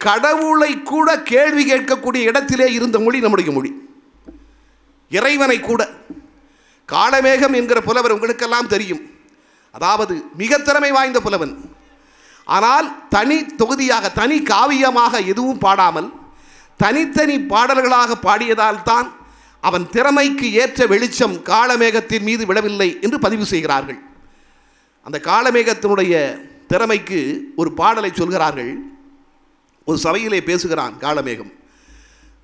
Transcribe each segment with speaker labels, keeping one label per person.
Speaker 1: கடவுளை கூட கேள்வி கேட்கக்கூடிய இடத்திலே இருந்த மொழி நம்முடைய மொழி. இறைவனை கூட. காளமேகம் என்கிற புலவர் உங்களுக்கெல்லாம் தெரியும். அதாவது மிக திறமை வாய்ந்த புலவன். ஆனால் தனி தொகுதியாக தனி காவியமாக எதுவும் பாடாமல் தனித்தனி பாடல்களாக பாடியதால் தான் அவன் திறமைக்கு ஏற்ற வெளிச்சம் காளமேகத்தின் மீது விழவில்லை என்று பதிவு செய்கிறார்கள். அந்த காளமேகத்தினுடைய திறமைக்கு ஒரு பாடலை சொல்கிறார்கள். ஒரு சபையிலே பேசுகிறான் காளமேகம்.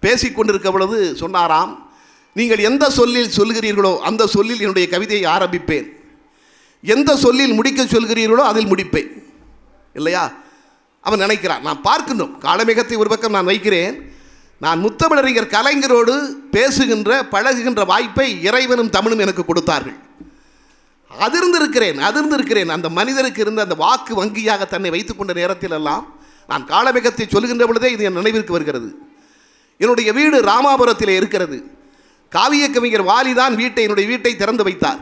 Speaker 1: பேசிக்கொண்டிருக்க பொழுது சொன்னாராம், நீங்கள் எந்த சொல்லில் சொல்கிறீர்களோ அந்த சொல்லில் என்னுடைய கவிதையை ஆரம்பிப்பேன், எந்த சொல்லில் முடிக்க சொல்கிறீர்களோ அதில் முடிப்பேன். இல்லையா? அவன் நினைக்கிறான், நான் பார்க்கணும். காளமேகத்தை ஒரு பக்கம் நான் வைக்கிறேன், நான் முத்தமிழறிஞர் கலைஞரோடு பேசுகின்ற பழகுகின்ற வாய்ப்பை இறைவனும் தமிழும் எனக்கு கொடுத்தார்கள். அதிர்ந்திருக்கிறேன். அந்த மனிதருக்கு இருந்த அந்த வாக்கு வங்கியாக தன்னை வைத்துக் கொண்ட நேரத்தில் எல்லாம் நான் காளமேகத்தை சொல்கின்ற பொழுதே இது என் நினைவிற்கு வருகிறது. என்னுடைய வீடு ராமாபுரத்திலே இருக்கிறது. காவிய கவிஞர் வாலிதான் என்னுடைய வீட்டை திறந்து வைத்தார்.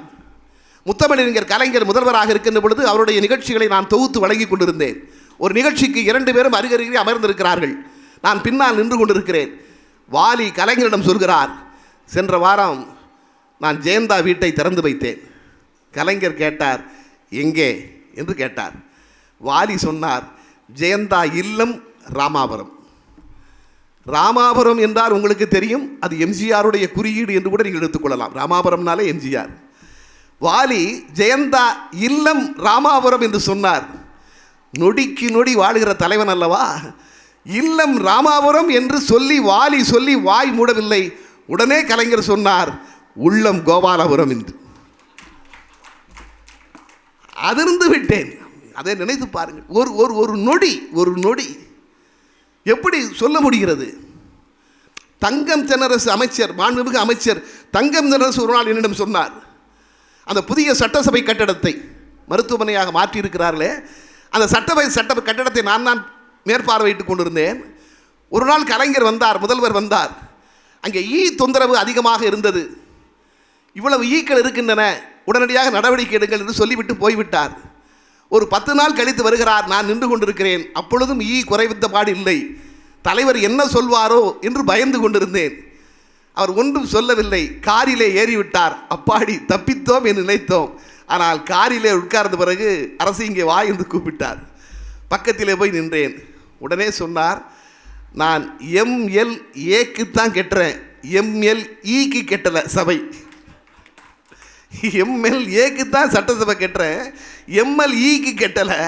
Speaker 1: முத்தமிழறிஞர் கலைஞர் முதல்வராக இருக்கின்ற பொழுது அவருடைய நிகழ்ச்சிகளை நான் தொகுத்து வழங்கி கொண்டிருந்தேன். ஒரு நிகழ்ச்சிக்கு 2 பேரும் அருகருகே அமர்ந்திருக்கிறார்கள். நான் பின்னால் நின்று கொண்டிருக்கிறேன். வாலி கலைஞரிடம் சொல்கிறார், சென்ற வாரம் நான் ஜெயந்தா வீட்டை திறந்து வைத்தேன். கலைஞர் கேட்டார், எங்கே என்று கேட்டார். வாலி சொன்னார், ஜெயந்தா இல்லம் ராமாபுரம். ராமாபுரம் என்றால் உங்களுக்கு தெரியும், அது எம்ஜிஆருடைய குறியீடு என்று கூட நீங்கள் எடுத்துக்கொள்ளலாம். ராமாபுரம்னாலே எம்ஜிஆர். வாலி ஜெயந்தா இல்லம் ராமாபுரம் என்று சொன்னார். நொடிக்கு நொடி வாழுகிற தலைவன் அல்லவா? இல்லம் ராமாபுரம் என்று வாலி சொல்லி வாய் மூடவில்லை. உடனே கலைஞர் சொன்னார், உள்ளம் கோபாலபுரம் என்று. அதிர்ந்து விட்டேன். அதை நினைத்து பாருங்கள். ஒரு நொடி எப்படி சொல்ல முடிகிறது? தங்கம் தென்னரசு அமைச்சர், மாண்புமிகு அமைச்சர் தங்கம் தென்னரசு ஒரு நாள் என்னிடம் சொன்னார், அந்த புதிய சட்டசபை கட்டடத்தை மருத்துவமனையாக மாற்றியிருக்கிறார்களே, அந்த சட்டசபை கட்டடத்தை நான் மேற்பார்வையிட்டுக் கொண்டிருந்தேன். ஒரு நாள் கலைஞர் வந்தார், முதல்வர் வந்தார். அங்கே தொந்தரவு அதிகமாக இருந்தது. இவ்வளவு ஈக்கள் இருக்கின்றன, உடனடியாக நடவடிக்கை எடுங்கள் என்று சொல்லிவிட்டு போய்விட்டார். ஒரு 10 நாள் கழித்து வருகிறார். நான் நின்று கொண்டிருக்கிறேன். அப்பொழுதும் குறைவித்த பாடு இல்லை. தலைவர் என்ன சொல்வாரோ என்று பயந்து கொண்டிருந்தேன். அவர் ஒன்றும் சொல்லவில்லை. காரிலே ஏறிவிட்டார். அப்பாடி தப்பித்தோம் என்று நினைத்தோம். ஆனால் காரிலே உட்கார்ந்த பிறகு அரசு இங்கே வா என்று கூப்பிட்டார். பக்கத்திலே போய் நின்றேன். உடனே சொன்னார், நான் MLAக்குத்தான் கெட்டுறேன், MLEக்கு கெட்டலை சபை. MLAக்கு தான் சட்டசபை கெட்டுறேன், MLEக்கு கெட்டலை,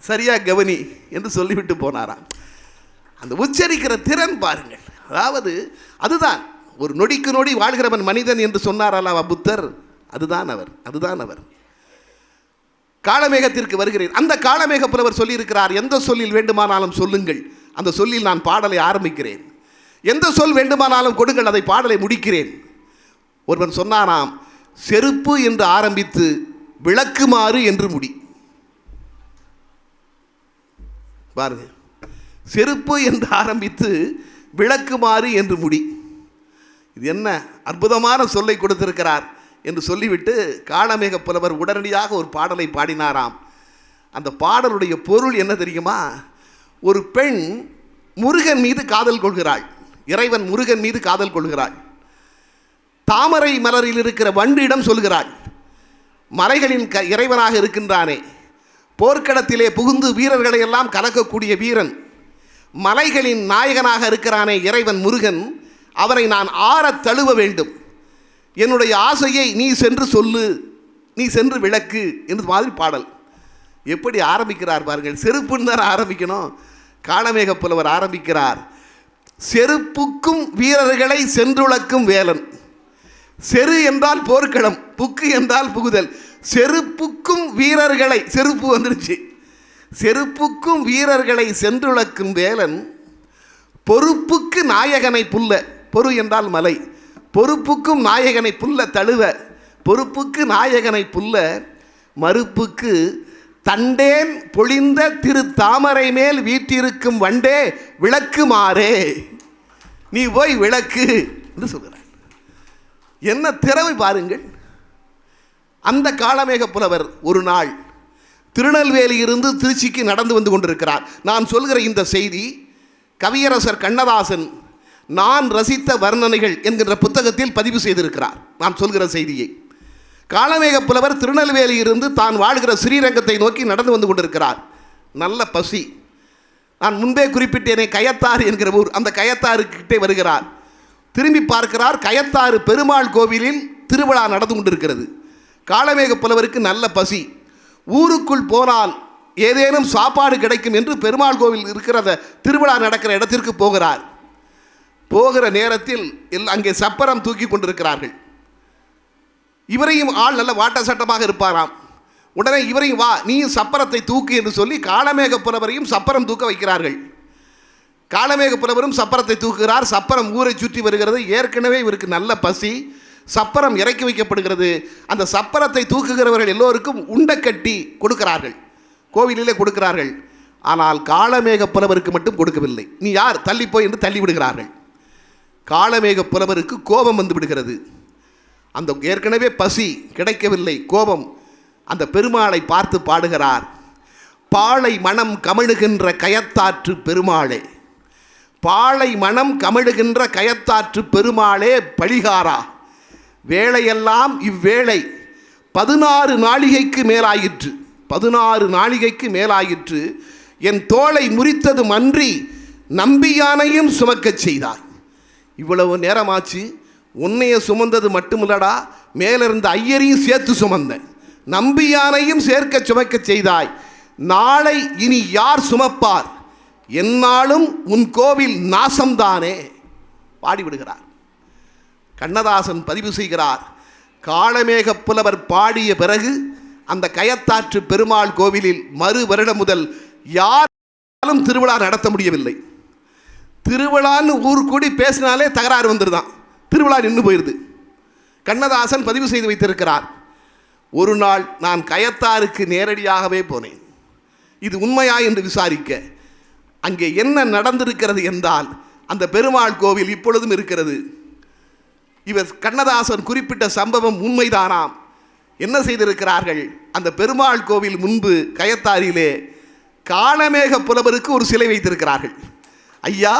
Speaker 1: சரியா கவனி என்று சொல்லிவிட்டு போனாராம். அந்த உச்சரிக்கிற திறன் பாருங்கள். அதாவது அதுதான் ஒரு நொடிக்கு நொடி வாழ்கிறவன் மனிதன் என்று சொன்னார் அல்லவா புத்தர். அதுதான் அவர். காளமேகத்திற்கு வருகிறேன். அந்த காளமேக புலவர் சொல்லியிருக்கிறார், எந்த சொல்லில் வேண்டுமானாலும் சொல்லுங்கள், அந்த சொல்லில் நான் பாடலை ஆரம்பிக்கிறேன். எந்த சொல் வேண்டுமானாலும் கொடுங்கள், அதை பாடலை முடிக்கிறேன். ஒருவன் சொன்னானாம், செருப்பு என்று ஆரம்பித்து விளக்குமாறு என்று முடி. பாருங்க, செருப்பு என்று ஆரம்பித்து விளக்குமாறு என்று முடி. இது என்ன அற்புதமான சொல்லை கொடுத்திருக்கிறார் என்று சொல்லிவிட்டு காளமேக புலவர் உடனடியாக ஒரு பாடலை பாடினாராம். அந்த பாடலுடைய பொருள் என்ன தெரியுமா? ஒரு பெண் முருகன் மீது காதல் கொள்கிறாள். இறைவன் முருகன் மீது காதல் கொள்கிறாள். தாமரை மலரில் இருக்கிற வண்டிடம் சொல்கிறாள், மலைகளின் இறைவனாக இருக்கின்றானே, போர்க்களத்திலே புகுந்து வீரர்களை எல்லாம் கலக்கக்கூடிய வீரன், மலைகளின் நாயகனாக இருக்கிறானே இறைவன் முருகன், அவரை நான் ஆறத் தழுவ வேண்டும். என்னுடைய ஆசையை நீ சென்று சொல்லு, நீ சென்று விளக்கு என்று மாதிரி பாடல். எப்படி ஆரம்பிக்கிறார் பாருங்கள். செருப்புன்னு தான் ஆரம்பிக்கணும். காளமேக புலவர் ஆரம்பிக்கிறார், செருப்புக்கும் வீரர்களை சென்றுளக்கும் வேலன். செரு என்றால் போர்க்களம், புக்கு என்றால் புகுதல். செருப்புக்கும் வீரர்களை, செருப்பு வந்துருச்சு, செருப்புக்கும் வீரர்களை சென்றுளக்கும் வேலன், பொறுப்புக்கு நாயகனை புல்ல, பொறு என்றால் மலை, பொறுப்புக்கும் நாயகனை புல்ல தழுவ, பொறுப்புக்கு நாயகனை புல்ல, மறுப்புக்கு தண்டேன் பொழிந்த திரு தாமரை மேல் வீற்றிருக்கும் வண்டே விளக்குமாறே, நீ போய் விளக்கு என்று சொல்கிறார். என்ன திறமை பாருங்கள். அந்த காளமேக புலவர் ஒரு நாள் திருநெல்வேலியிலிருந்து திருச்சிக்கு நடந்து வந்து கொண்டிருக்கிறார். நான் சொல்கிற இந்த செய்தி கவியரசர் கண்ணதாசன் நான் ரசித்த வர்ணனைகள் என்கின்ற புத்தகத்தில் பதிவு செய்திருக்கிறார். நான் சொல்கிற செய்தியை காளமேக புலவர் திருநெல்வேலியிலிருந்து தான் வாழ்கிற ஸ்ரீரங்கத்தை நோக்கி நடந்து வந்து கொண்டிருக்கிறார். நல்ல பசி. நான் முன்பே குறிப்பிட்டேனே கயத்தாறு என்கிற ஊர். அந்த கயத்தாறுக்கிட்டே வருகிறார். திரும்பி பார்க்கிறார், கயத்தாறு பெருமாள் கோவிலில் திருவிழா நடந்து கொண்டிருக்கிறது. காளமேக புலவருக்கு நல்ல பசி. ஊருக்குள் போனால் ஏதேனும் சாப்பாடு கிடைக்கும் என்று பெருமாள் கோவில் இருக்கிற திருவிழா நடக்கிற இடத்திற்கு போகிறார். போகிற நேரத்தில் அங்கே சப்பரம் தூக்கி கொண்டிருக்கிறார்கள். இவரையும் ஆள் நல்ல வாட்ட சட்டமாக இருப்பாராம். உடனே இவரையும் வா நீயும் சப்பரத்தை தூக்கு என்று சொல்லி காளமேக புலவரையும் சப்பரம் தூக்க வைக்கிறார்கள். காளமேக புலவரும் சப்பரத்தை தூக்குகிறார். சப்பரம் ஊரை சுற்றி வருகிறது. ஏற்கனவே இவருக்கு நல்ல பசி. சப்பரம் இறக்கி வைக்கப்படுகிறது. அந்த சப்பரத்தை தூக்குகிறவர்கள் எல்லோருக்கும் உண்டை கட்டி கொடுக்கிறார்கள், கோவிலிலே கொடுக்கிறார்கள். ஆனால் காளமேக புலவருக்கு மட்டும் கொடுக்கவில்லை. நீ யார், தள்ளிப்போய் என்று தள்ளி விடுகிறார்கள். காளமேக புலவருக்கு கோபம் வந்து விடுகிறது. அந்த ஏற்கனவே பசி, கிடைக்கவில்லை, கோபம். அந்த பெருமாளை பார்த்து பாடுகிறார். பாளை மனம் கமழுகின்ற கயத்தாற்று பெருமாளே, பாளை மனம் கமழுகின்ற கயத்தாற்று பெருமாளே பழிகாரா, வேளையெல்லாம் இவ்வேளை 16 நாழிகைக்கு மேலாயிற்று, 16 நாழிகைக்கு மேலாயிற்று. என் தோளை முறித்ததும் அன்றி நம்பியானையும் சுமக்கச் செய்தாய். இவ்வளவு நேரமாச்சு, உன்னைய சுமந்தது மட்டுமில்லடா, மேலிருந்த ஐயரையும் சேர்த்து சுமந்த, நம்பியானையும் சேர்க்க சுமக்க செய்தாய். நாளை இனி யார் சுமப்பார், என்னாலும் உன் கோவில் நாசம்தானே. பாடிவிடுகிறார். கண்ணதாசன் பதிவு செய்கிறார். காளமேக புலவர் பாடிய பிறகு அந்த கயத்தாற்று பெருமாள் கோவிலில் மறு வருடம் முதல் யாராலும் திருவிழா நடத்த முடியவில்லை. திருவிழான்னு ஊர் கூடி பேசினாலே தகராறு வந்துடுதான், திருவிழா நின்று போயிடுது. கண்ணதாசன் பதிவு செய்து வைத்திருக்கிறார். ஒரு நாள் நான் கயத்தாருக்கு நேரடியாகவே போனேன், இது உண்மையா என்று விசாரிக்க. அங்கே என்ன நடந்திருக்கிறது என்றால், அந்த பெருமாள் கோவில் இப்பொழுதும் இருக்கிறது. இவர் கண்ணதாசன் குறிப்பிட்ட சம்பவம் உண்மைதானாம். என்ன செய்திருக்கிறார்கள், அந்த பெருமாள் கோவில் முன்பு கயத்தாரிலே காளமேக புலவருக்கு ஒரு சிலை வைத்திருக்கிறார்கள். ஐயா,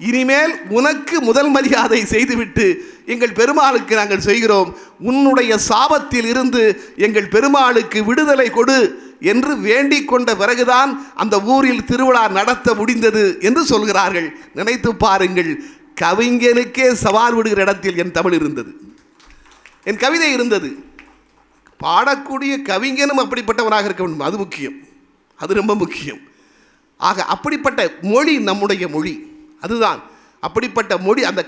Speaker 1: இனிமேல் உனக்கு முதல் மரியாதை செய்துவிட்டு எங்கள் பெருமாளுக்கு நாங்கள் செய்கிறோம், உன்னுடைய சாபத்தில் இருந்து எங்கள் பெருமாளுக்கு விடுதலை கொடு என்று வேண்டிக் கொண்ட பிறகுதான் அந்த ஊரில் திருவிழா நடத்த முடிந்தது என்று சொல்கிறார்கள். நினைத்து பாருங்கள், கவிஞனுக்கே சவால் விடுகிற இடத்தில் என் தமிழ் இருந்தது, என் கவிதை இருந்தது. பாடக்கூடிய கவிஞனும் அப்படிப்பட்டவனாக இருக்க வேண்டும், அது முக்கியம், அது ரொம்ப முக்கியம். ஆக அப்படிப்பட்ட மொழி நம்முடைய மொழி, அதுதான் அப்படிப்பட்ட மொழி. அந்த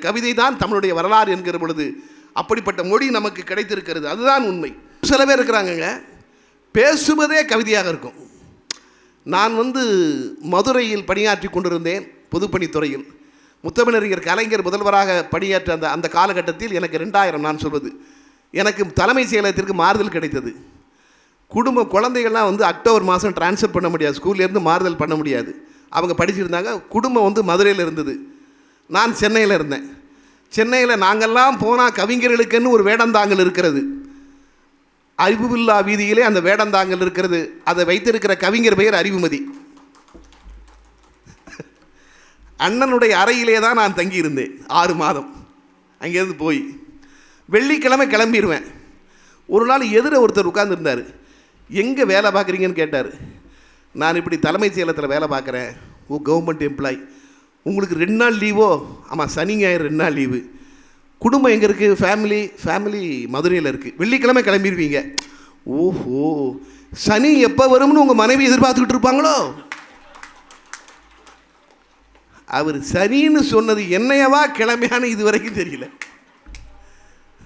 Speaker 1: கவிதை தான் தமிழுடைய வரலாறு என்கிற பொழுது அப்படிப்பட்ட மொழி நமக்கு கிடைத்திருக்கிறது, அதுதான் உண்மை. சில பேர் இருக்கிறாங்கங்க, பேசுவதே கவிதையாக இருக்கும். நான் மதுரையில் பணியாற்றி கொண்டிருந்தேன், பொதுப்பணித்துறையில். முத்தமிழறிஞர் கலைஞர் முதல்வராக பணியாற்ற அந்த காலகட்டத்தில் எனக்கு 2000, நான் சொல்வது, எனக்கு தலைமை செயலகத்திற்கு மாறுதல் கிடைத்தது. குழந்தைகள்லாம் அக்டோபர் மாதம் டிரான்ஸ்ஃபர் பண்ண முடியாது, ஸ்கூல்லேருந்து மாறுதல் பண்ண முடியாது. அவங்க படிச்சிருந்தாங்க. குடும்பம் மதுரையில் இருந்தது, நான் சென்னையில் இருந்தேன். சென்னையில் நாங்கள்லாம் போனால் கவிஞர்களுக்குன்னு ஒரு வேடந்தாங்கல் இருக்கிறது, அறிவுல்லா வீதியிலே அந்த வேடந்தாங்கல் இருக்கிறது. அதை வைத்திருக்கிற கவிஞர் பெயர் அறிவுமதி. அண்ணனுடைய அறையிலே தான் நான் தங்கியிருந்தேன் 6 மாதம். அங்கேருந்து போய் வெள்ளிக்கிழமை கிளம்பிடுவேன். ஒரு நாள் எதிர ஒருத்தர் உட்கார்ந்துருந்தார். எங்கே வேலை பார்க்குறீங்கன்னு கேட்டார். நான் இப்படி தலைமைச் செயலகத்தில் வேலை பார்க்குறேன். ஓ, கவர்மெண்ட் எம்ப்ளாய், உங்களுக்கு 2 நாள் லீவோ? ஆமாம், சனி ஞாயிறு 2 நாள் லீவு. குடும்பம் எங்கே இருக்குது? ஃபேமிலி மதுரையில் இருக்குது. வெள்ளிக்கிழமை கிளம்பிடுவீங்க. ஓஹோ, சனி எப்போ வரும்னு உங்கள் மனைவி எதிர்பார்த்துக்கிட்டு இருப்பாங்களோ? அவர் சனின்னு சொன்னது என்னையவா கிழமையானு இது வரைக்கும் தெரியல.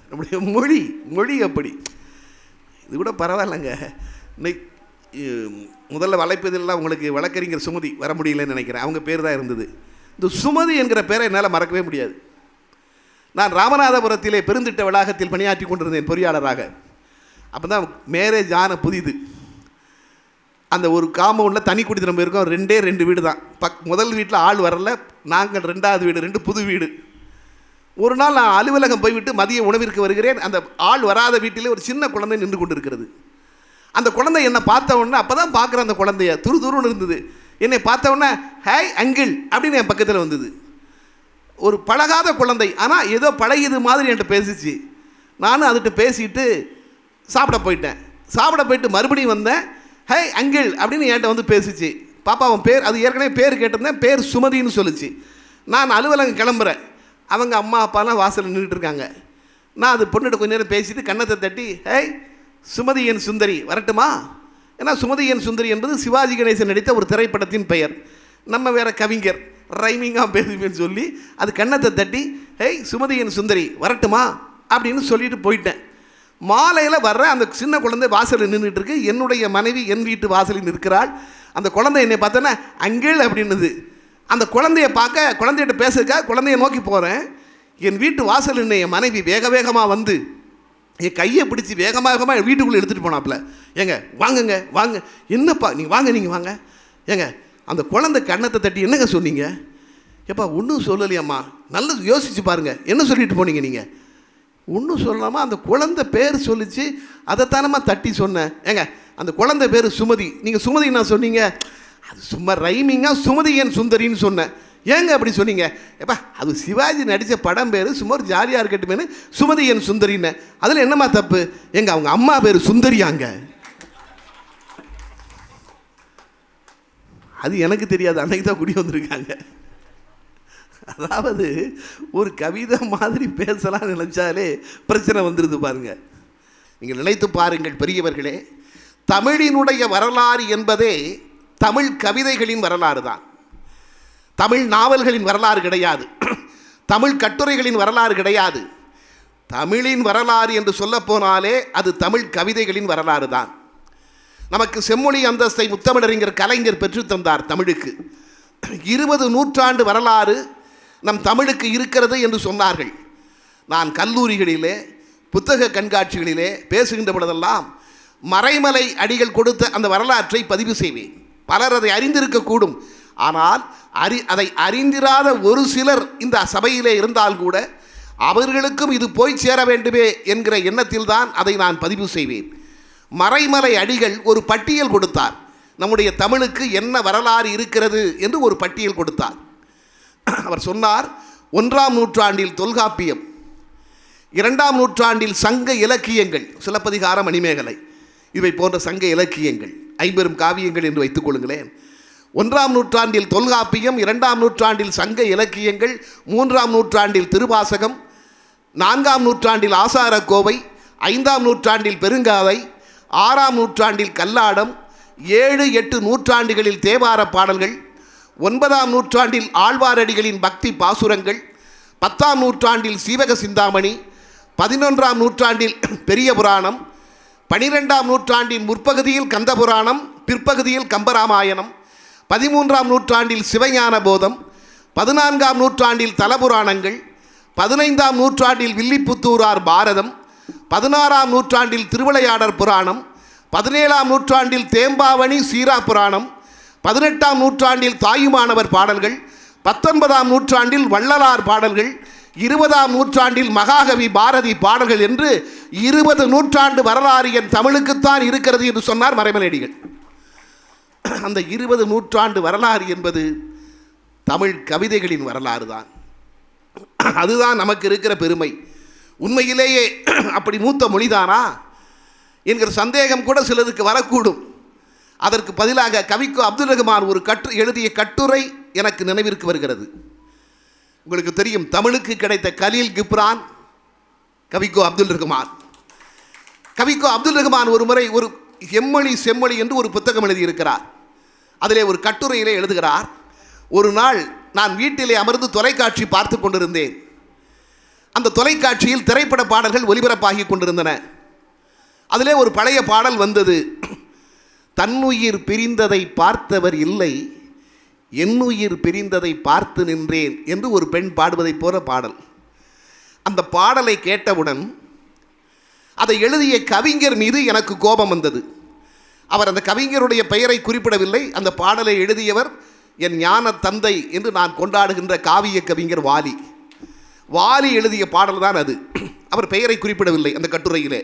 Speaker 1: நம்முடைய மொழி அப்படி. இது கூட பரவாயில்லைங்க. முதல்ல வலைப்பதிலெலாம் உங்களுக்கு வழக்கறிஞர் சுமதி வர முடியலன்னு நினைக்கிறேன், அவங்க பேர் தான் இருந்தது. இந்த சுமதி என்கிற பேரை என்னால் மறக்கவே முடியாது. நான் ராமநாதபுரத்திலே பெருந்திட்ட வளாகத்தில் பணியாற்றி கொண்டிருந்தேன் பொறியாளராக. அப்போ தான் மேரேஜ் ஆன புதிது. அந்த ஒரு காம்பவுண்டில் தனி குடித்தனம் போயிருக்கோம். 2 வீடு தான். முதல் வீட்டில் ஆள் வரல, நாங்கள் 2வது வீடு, 2 புது வீடு. ஒரு நாள் நான் அலுவலகம் போய்விட்டு மதிய உணவிற்கு வருகிறேன். அந்த ஆள் வராத வீட்டிலே ஒரு சின்ன குழந்தை நின்று கொண்டு இருக்கிறது. அந்த குழந்தை என்னை பார்த்த உடனே, அப்போ தான் பார்க்குற அந்த குழந்தைய துருன்னு இருந்தது. என்னை பார்த்த உடனே ஹேய் அங்கிள் அப்படின்னு என் பக்கத்தில் வந்தது. ஒரு பழகாத குழந்தை, ஆனால் ஏதோ பழகியது மாதிரி என்கிட்ட பேசிச்சு. நானும் அதுகிட்ட பேசிட்டு சாப்பிட போயிட்டேன். சாப்பிட போயிட்டு மறுபடியும் வந்தேன். ஹேய் அங்கிள் அப்படின்னு என்கிட்ட வந்து பேசிச்சு. பாப்பா அவன் பேர், அது ஏற்கனவே பேர் கேட்டிருந்தேன், பேர் சுமதின்னு சொல்லிச்சு. நான் அலுவலகம் கிளம்புறேன். அவங்க அம்மா அப்பாலாம் வாசலில் நின்றுட்டு இருக்காங்க. நான் அது பொண்ணுகிட்ட கொஞ்ச நேரம் பேசிட்டு கன்னத்தை தட்டி ஹேய் சுமதி என் சுந்தரி வரட்டுமா? ஏன்னா சுமதி என் சுந்தரி என்பது சிவாஜி கணேசன் நடித்த ஒரு திரைப்படத்தின் பெயர். நம்ம வேறு கவிஞர் ரைமிங்காக பேசுவேன்னு சொல்லி அது கன்னத்தை தட்டி ஹேய் சுமதி என் சுந்தரி வரட்டுமா அப்படின்னு சொல்லிட்டு போயிட்டேன். மாலையில் வர்ற அந்த சின்ன குழந்தை வாசலில் நின்றுட்டு இருக்கு. என்னுடைய மனைவி என் வீட்டு வாசலில் நிற்கிறாள். அந்த குழந்தை என்னை பார்த்தோன்னா அங்கிள் அப்படின்னுது. அந்த குழந்தைய பார்க்க, குழந்தைகிட்ட பேசுறதுக்காக குழந்தைய நோக்கி போகிறேன். என் வீட்டு வாசல் என் மனைவி வேக வேகமாக வந்து என் கையை பிடிச்சி வேகமாக என் வீட்டுக்குள்ளே எடுத்துகிட்டு போனாப்புல. ஏங்க வாங்குங்க வாங்க, என்னப்பா நீங்கள் வாங்க, நீங்கள் வாங்க. ஏங்க அந்த குழந்தை கன்னத்தை தட்டி என்னங்க சொன்னீங்க? எப்பா ஒன்றும் சொல்லலையம்மா, நல்லா யோசிச்சு பாருங்கள், என்ன சொல்லிட்டு போனீங்க நீங்கள்? ஒன்றும் சொல்லாமா அந்த குழந்தை பேர் சொல்லிச்சு, அதைத்தானம்மா தட்டி சொன்னேன். ஏங்க அந்த குழந்தை பேர் சுமதி, நீங்கள் சுமதி நான் சொன்னீங்க, அது சும்மா ரைமிங்காக சுமதி என் சுந்தரின்னு சொன்னேன். ஏங்க அப்படி சொன்னீங்க? எப்பா அது சிவாஜி நடித்த படம் பேர், சும்மா ஒரு ஜாலியாக இருக்கட்டுமேனு சுமதி என் சுந்தரின்னு. அதில் என்னம்மா தப்பு? எங்க அவங்க அம்மா பேர் சுந்தரியாங்க. அது எனக்கு தெரியாது, அன்னைக்கு தான் குடி வந்திருக்காங்க. அதாவது ஒரு கவிதை மாதிரி பேசலாம் நினைச்சாலே பிரச்சனை வந்துடுது பாருங்க. நீங்கள் நினைத்து பாருங்கள் பெரியவர்களே, தமிழினுடைய வரலாறு என்பதே தமிழ் கவிதைகளின் வரலாறு தான். தமிழ் நாவல்களின் வரலாறு கிடையாது, தமிழ் கட்டுரைகளின் வரலாறு கிடையாது. தமிழின் வரலாறு என்று சொல்லப்போனாலே அது தமிழ் கவிதைகளின் வரலாறு தான். நமக்கு செம்மொழி அந்தஸ்தை முத்தமிழறிஞர் கலைஞர் பெற்றுத்தந்தார் தமிழுக்கு. 20 நூற்றாண்டு வரலாறு நம் தமிழுக்கு இருக்கிறது என்று சொன்னார்கள். நான் கல்லூரிகளிலே புத்தக கண்காட்சிகளிலே பேசுகின்ற பொழுதெல்லாம் மறைமலை அடிகள் கொடுத்த அந்த வரலாற்றை பதிவு செய்வேன். பலர் அதை அறிந்திருக்கக்கூடும், ஆனால் அதை அறிந்திராத ஒரு சிலர் இந்த சபையிலே இருந்தால் கூட அவர்களுக்கும் இது போய் சேர வேண்டுமே என்கிற எண்ணத்தில் தான் அதை நான் பதிவு செய்வேன். மறைமலை அடிகள் ஒரு பட்டியல் கொடுத்தார். நம்முடைய தமிழுக்கு என்ன வரலாறு இருக்கிறது என்று ஒரு பட்டியல் கொடுத்தார். அவர் சொன்னார், 1ஆம் நூற்றாண்டில் தொல்காப்பியம், 2ஆம் நூற்றாண்டில் சங்க இலக்கியங்கள், சிலப்பதிகாரம், மணிமேகலை, இவை போன்ற சங்க இலக்கியங்கள், 50 காவியங்கள் என்று வைத்துக் கொள்ளுங்களேன். 1ஆம் நூற்றாண்டில் தொல்காப்பியம், 2ஆம் நூற்றாண்டில் சங்க இலக்கியங்கள், 3ஆம் நூற்றாண்டில் திருவாசகம், 4ஆம் நூற்றாண்டில் ஆசாரக்கோவை, 5ஆம் நூற்றாண்டில் பெருங்காதை, 6ஆம் நூற்றாண்டில் கல்லாடம், 7, 8 நூற்றாண்டுகளில் தேவார பாடல்கள், 9ஆம் நூற்றாண்டில் ஆழ்வாரடிகளின் பக்தி பாசுரங்கள், 10ஆம் நூற்றாண்டில் சீவக சிந்தாமணி, 11ஆம் நூற்றாண்டில் பெரிய புராணம், 12ஆம் நூற்றாண்டின் முற்பகுதியில் கந்தபுராணம், பிற்பகுதியில் கம்பராமாயணம், 13ஆம் நூற்றாண்டில் சிவஞான போதம், 14ஆம் நூற்றாண்டில் தலபுராணங்கள், 15ஆம் நூற்றாண்டில் வில்லிபுத்தூரார் பாரதம், 16ஆம் நூற்றாண்டில் திருவிளையாடற் புராணம், 17ஆம் நூற்றாண்டில் தேம்பாவணி சீரா புராணம், 18ஆம் நூற்றாண்டில் தாயுமானவர் பாடல்கள், 19ஆம் நூற்றாண்டில் வள்ளலார் பாடல்கள், 20ஆம் நூற்றாண்டில் மகாகவி பாரதி பாடல்கள் என்று 20 நூற்றாண்டு வரலாறு என் தமிழுக்குத்தான் இருக்கிறது என்று சொன்னார் மறைமலையடிகள். அந்த 20 நூற்றாண்டு வரலாறு என்பது தமிழ் கவிதைகளின் வரலாறு தான். அதுதான் நமக்கு இருக்கிற பெருமை. உண்மையிலேயே அப்படி மூத்த மொழிதானா என்கிற சந்தேகம் கூட சிலருக்கு வரக்கூடும். அதற்கு பதிலாக கவிக்கோ அப்துல் ரஹ்மான் ஒரு எழுதிய கட்டுரை எனக்கு நினைவிற்கு வருகிறது. உங்களுக்கு தெரியும், தமிழுக்கு கிடைத்த கலீல் கிப்ரான் கவிக்கோ அப்துல் ரஹ்மான். கவிக்கோ அப்துல் ரஹ்மான் ஒரு முறை ஒரு எம்மொழி செம்மொழி என்று ஒரு புத்தகம் எழுதியிருக்கிறார். அதிலே ஒரு கட்டுரையிலே எழுதுகிறார், ஒரு நாள் நான் வீட்டிலே அமர்ந்து தொலைக்காட்சி பார்த்து கொண்டிருந்தேன். அந்த தொலைக்காட்சியில் திரைப்பட பாடல்கள் ஒலிபரப்பாகி கொண்டிருந்தன. அதிலே ஒரு பழைய பாடல் வந்தது. தன்னுயிர் பிரிந்ததை பார்த்தவர் இல்லை, என்னுயிர் பிரிந்ததை பார்த்து நின்றேன் என்று ஒரு பெண் பாடுவதைப் போல பாடல். அந்த பாடலை கேட்டவுடன் அதை எழுதிய கவிஞர் மீது எனக்கு கோபம் வந்தது. அவர் அந்த கவிஞருடைய பெயரை குறிப்பிடவில்லை. அந்த பாடலை எழுதியவர் என் ஞான தந்தை என்று நான் கொண்டாடுகின்ற காவிய கவிஞர் வாலி. வாலி எழுதிய பாடல் தான் அது. அவர் பெயரை குறிப்பிடவில்லை அந்த கட்டுரையிலே.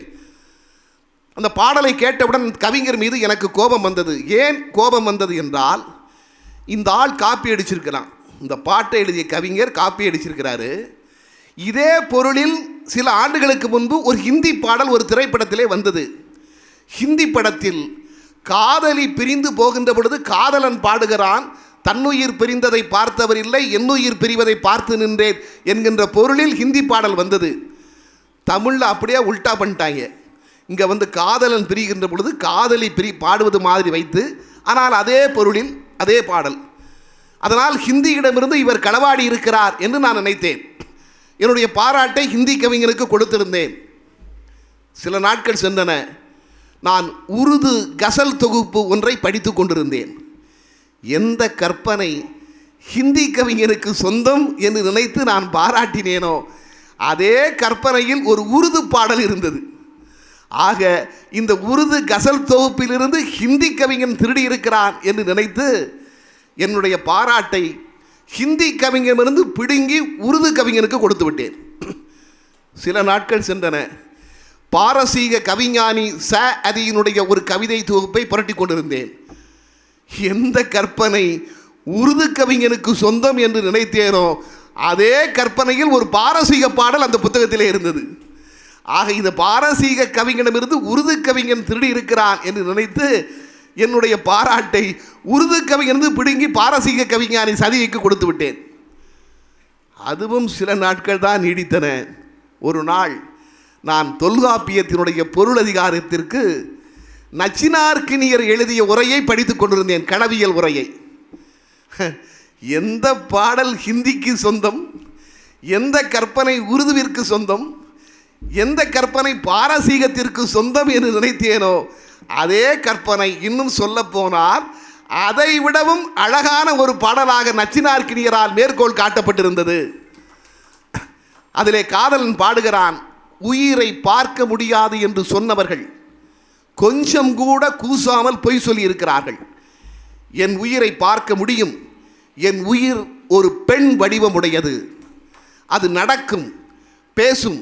Speaker 1: அந்த பாடலை கேட்டவுடன் கவிஞர் மீது எனக்கு கோபம் வந்தது. ஏன் கோபம் வந்தது என்றால், இந்த ஆள் காப்பி அடிச்சிருக்கிறான், இந்த பாட்டை எழுதிய கவிஞர் காப்பி அடிச்சிருக்கிறாரு. இதே பொருளில் சில ஆண்டுகளுக்கு முன்பு ஒரு ஹிந்தி பாடல் ஒரு திரைப்படத்திலே வந்தது. ஹிந்தி படத்தில் காதலி பிரிந்து போகின்ற பொழுது காதலன் பாடுகிறான், தன்னுயிர் பிரிந்ததை பார்த்தவர் இல்லை, என்னுயிர் பிரிவதை பார்த்து நின்றேன் என்கின்ற பொருளில் ஹிந்தி பாடல் வந்தது. தமிழில் அப்படியே உல்டா பண்ணிட்டாங்க. இங்கே வந்து காதலன் பிரிகின்ற பொழுது காதலி பாடுவது மாதிரி வைத்து, ஆனால் அதே பொருளில் அதே பாடல். அதனால் ஹிந்தியிடமிருந்து இவர் களவாடி இருக்கிறார் என்று நான் நினைத்தேன். என்னுடைய பாராட்டை ஹிந்தி கவிஞனுக்கு கொடுத்திருந்தேன். சில நாட்கள் சென்றன, நான் உருது கசல் தொகுப்பு ஒன்றை படித்து கொண்டிருந்தேன். எந்த கற்பனை ஹிந்தி கவிஞனுக்கு சொந்தம் என்று நினைத்து நான் பாராட்டினேனோ அதே கற்பனையில் ஒரு உருது பாடல் இருந்தது. ஆக இந்த உருது கசல் தொகுப்பிலிருந்து ஹிந்தி கவிஞன் திருடி இருக்கிறான் என்று நினைத்து என்னுடைய பாராட்டை ஹிந்தி கவிஞனிலிருந்து பிடுங்கி உருது கவிஞனுக்கு கொடுத்து விட்டேன். சில நாட்கள் சென்றன, பாரசீக கவிஞானி அதியினுடைய ஒரு கவிதை தொகுப்பை புரட்டி கொண்டிருந்தேன். எந்த கற்பனை உருது கவிஞனுக்கு சொந்தம் என்று நினைத்தேனோ அதே கற்பனையில் ஒரு பாரசீக பாடல் அந்த புத்தகத்திலே இருந்தது. ஆக இந்த பாரசீக கவிஞனிடமிருந்து உருது கவிஞன் திருடி இருக்கிறான் என்று நினைத்து என்னுடைய பாராட்டை உருது கவிஞனிருந்து பிடுங்கி பாரசீக கவிஞானி சதிக்கு கொடுத்து விட்டேன். அதுவும் சில நாட்கள் தான் நீடித்தன. ஒரு நாள் நான் தொல்காப்பியத்தினுடைய பொருள் அதிகாரத்திற்கு நச்சினார்க்கினியர் எழுதிய உரையை படித்து கொண்டிருந்தேன், கணவியல் உரையை. எந்த பாடல் ஹிந்திக்கு சொந்தம், எந்த கற்பனை உருதுவிற்கு சொந்தம், எந்த கற்பனை பாரசீகத்திற்கு சொந்தம் என்று நினைத்தேனோ அதே கற்பனை, இன்னும் சொல்ல போனால் அதை விடவும் அழகான ஒரு பாடலாக நச்சினார்க்கினியரால் மேற்கோள் காட்டப்பட்டிருந்தது. அதிலே காதலன் பாடுகிறான், உயிரை பார்க்க முடியாது என்று சொன்னவர்கள் கொஞ்சம் கூட கூசாமல் பொய் சொல்லி இருக்கிறார்கள். என் உயிரை பார்க்க முடியும், என் உயிர் ஒரு பெண் வடிவமுடையது, அது நடக்கும், பேசும்,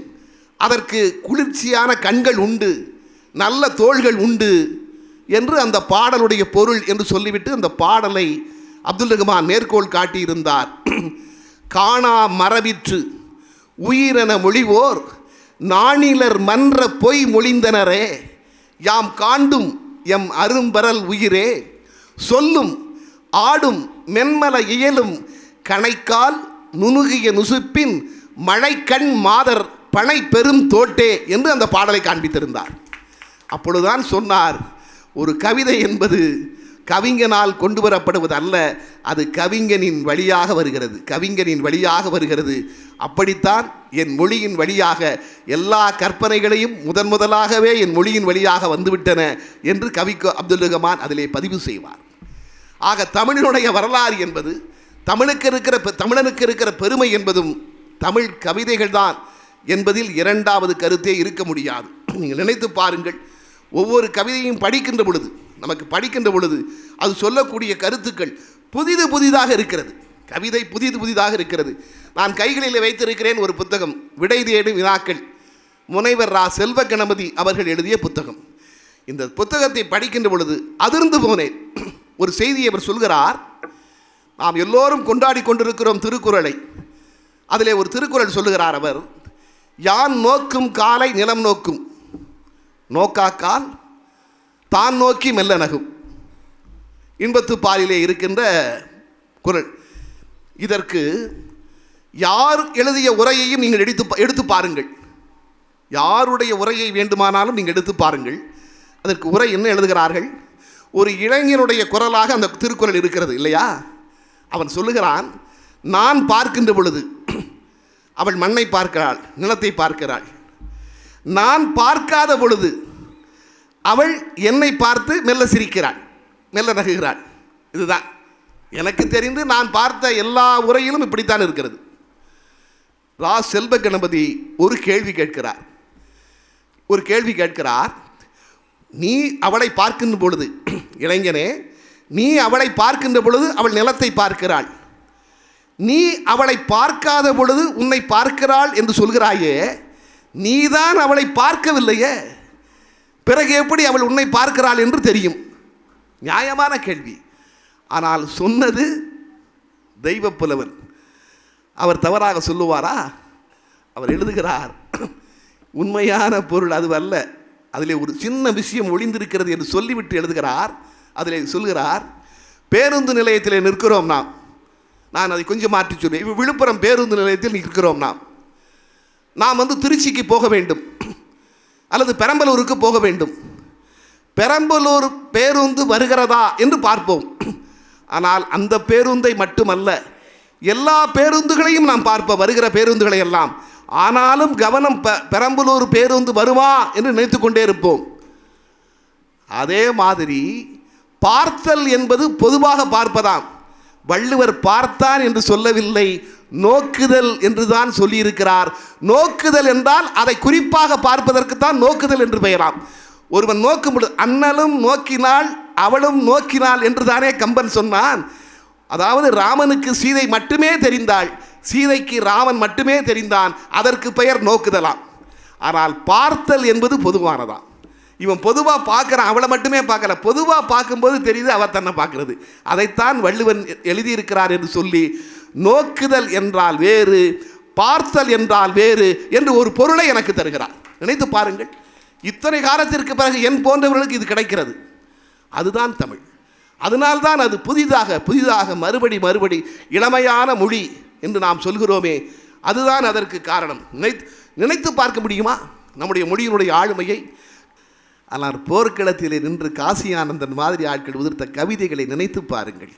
Speaker 1: அதற்கு குளிர்ச்சியான கண்கள் உண்டு, நல்ல தோள்கள் உண்டு என்று அந்த பாடலுடைய பொருள் என்று சொல்லிவிட்டு அந்த பாடலை அப்துல் ரஹ்மான் மேற்கோள் காட்டியிருந்தார். காணா மரபிற்று உயிரென மொழிவோர் நாணிலர் மன்ற பொய் மொழிந்தனரே, யாம் காண்டும் எம் அரும்பரல் உயிரே, சொல்லும் ஆடும் மென்மல இயலும் கணைக்கால் நுணுகிய நுசுப்பின் மழைக்கண் மாதர் பனை பெரும் தோட்டே என்று அந்த பாடலை காண்பித்திருந்தார். அப்பொழுதுதான் சொன்னார், ஒரு கவிதை என்பது கவிஞனால் கொண்டு வரப்படுவது அல்ல, அது கவிஞனின் வழியாக வருகிறது, கவிஞனின் வழியாக வருகிறது. அப்படித்தான் என் மொழியின் வழியாக எல்லா கற்பனைகளையும் முதலாகவே என் மொழியின் வழியாக வந்துவிட்டன என்று கவிக்கு அப்துல் ரஹ்மான் அதிலே பதிவு செய்வார். ஆக தமிழினுடைய வரலாறு என்பது தமிழனுக்கு இருக்கிற பெருமை என்பதும் தமிழ் கவிதைகள் தான் என்பதில் இரண்டாவது கருத்தே இருக்க முடியாது. நீங்கள் நினைத்து பாருங்கள், ஒவ்வொரு கவிதையும் படிக்கின்ற பொழுது நமக்கு படிக்கின்ற பொழுது அது சொல்லக்கூடிய கருத்துக்கள் புதிதாக இருக்கிறது. கவிதை புதிதாக இருக்கிறது. நான் கைகளில் வைத்திருக்கிறேன் ஒரு புத்தகம், விடை தேடும் வினாக்கள், முனைவர் ரா செல்வ கணபதி அவர்கள் எழுதிய புத்தகம். இந்த புத்தகத்தை படிக்கின்ற பொழுது அதிர்ந்து போனேன். ஒரு செய்தியை அவர் சொல்கிறார். நாம் எல்லோரும் கொண்டாடி கொண்டிருக்கிறோம் திருக்குறளை. அதிலே ஒரு திருக்குறள் சொல்லுகிறார் அவர், யான் நோக்கும் காலை நிலம் நோக்கும், நோக்காக்கால் தான் நோக்கி மெல்ல நகும். இன்பத்து பாலிலே இருக்கின்ற குறள். இதற்கு யார் எழுதிய உரையையும் நீங்கள் எடுத்து பாருங்கள். யாருடைய உரையை வேண்டுமானாலும் நீங்கள் எடுத்து பாருங்கள். அதற்கு உரை என்ன எழுதுகிறார்கள்? ஒரு இளைஞனுடைய குரலாக அந்த திருக்குறள் இருக்கிறது இல்லையா? அவன் சொல்லுகிறான், நான் பார்க்கின்ற பொழுது அவள் மண்ணை பார்க்கிறாள், நிலத்தை பார்க்கிறாள். நான் பார்க்காத பொழுது அவள் என்னை பார்த்து மெல்ல சிரிக்கிறாள், மெல்ல நகுகிறாள். இதுதான் எனக்கு தெரிந்து நான் பார்த்த எல்லா உரையிலும் இப்படித்தான் இருக்கிறது. ரா செல்வ கணபதி ஒரு கேள்வி கேட்கிறார். நீ அவளை பார்க்கின்ற பொழுது, இளைஞனே, நீ அவளை பார்க்கின்ற பொழுது அவள் நிலத்தை பார்க்கிறாள், நீ அவளை பார்க்காத பொழுது உன்னை பார்க்கிறாள் என்று சொல்கிறாயே, நீதான் அவளை பார்க்கவில்லையே, பிறகு எப்படி அவள் உன்னை பார்க்கிறாள் என்று தெரியும்? நியாயமான கேள்வி. ஆனால் சொன்னது தெய்வ புலவன். அவர் தவறாக சொல்லுவாரா? அவர் எழுதுகிறார், உண்மையான பொருள் அது அல்ல, அதிலே ஒரு சின்ன விஷயம் ஒளிந்திருக்கிறது என்று சொல்லிவிட்டு எழுதுகிறார். அதில் சொல்கிறார், பேருந்து நிலையத்தில் நிற்கிறோம் நான் அதை கொஞ்சம் மாற்றி சொல்வேன். விழுப்புரம் பேருந்து நிலையத்தில் நிற்கிறோம் நாம் திருச்சிக்கு போக வேண்டும் அல்லது பெரம்பலூருக்கு போக வேண்டும். பெரம்பலூர் பேருந்து வருகிறதா என்று பார்ப்போம். ஆனால் அந்த பேருந்தை மட்டுமல்ல, எல்லா பேருந்துகளையும் நாம் பார்ப்போம், வருகிற பேருந்துகளை எல்லாம். ஆனாலும் கவனம் பெரம்பலூர் பேருந்து வருமா என்று நினைத்து கொண்டே இருப்போம். அதே மாதிரி பார்த்தல் என்பது பொதுவாக பார்ப்பதாம். வள்ளுவர் பார்த்தான் என்று சொல்லவில்லை, நோக்குதல் என்று தான் சொல்லியிருக்கிறார். நோக்குதல் என்றால் அதை குறிப்பாக பார்ப்பதற்கு தான் நோக்குதல் என்று பெயராம். ஒருவன் நோக்கும் பொழுது அண்ணலும் நோக்கினாள் அவளும் நோக்கினாள் என்று தானே கம்பன் சொன்னான். அதாவது ராமனுக்கு சீதை மட்டுமே தெரிந்தாள், சீதைக்கு ராமன் மட்டுமே தெரிந்தான். அதற்கு பெயர் நோக்குதலாம். ஆனால் பார்த்தல் என்பது பொதுவானதான். இவன் பொதுவாக பார்க்குறான், அவளை மட்டுமே பார்க்கல, பொதுவாக பார்க்கும்போது தெரியுது அவள் தன்னை பார்க்கறது. அதைத்தான் வள்ளுவன் எழுதியிருக்கிறார் என்று சொல்லி, நோக்குதல் என்றால் வேறு, பார்த்தல் என்றால் வேறு என்று ஒரு பொருளை எனக்கு தருகிறார். நினைத்து பாருங்கள், இத்தனை காலத்திற்கு பிறகு என் போன்றவர்களுக்கு இது கிடைக்கிறது. அதுதான் தமிழ். அதனால்தான் அது புதிதாக மறுபடி இளமையான மொழி என்று நாம் சொல்கிறோமே, அதுதான் அதற்கு காரணம். நினைத்து பார்க்க முடியுமா நம்முடைய மொழியினுடைய ஆளுமையை? ஆனால் போர்க்களத்திலே நின்று காசி ஆனந்தன் மாதிரி ஆட்கள் உதிர்த்த கவிதைகளை நினைத்து பாருங்கள்.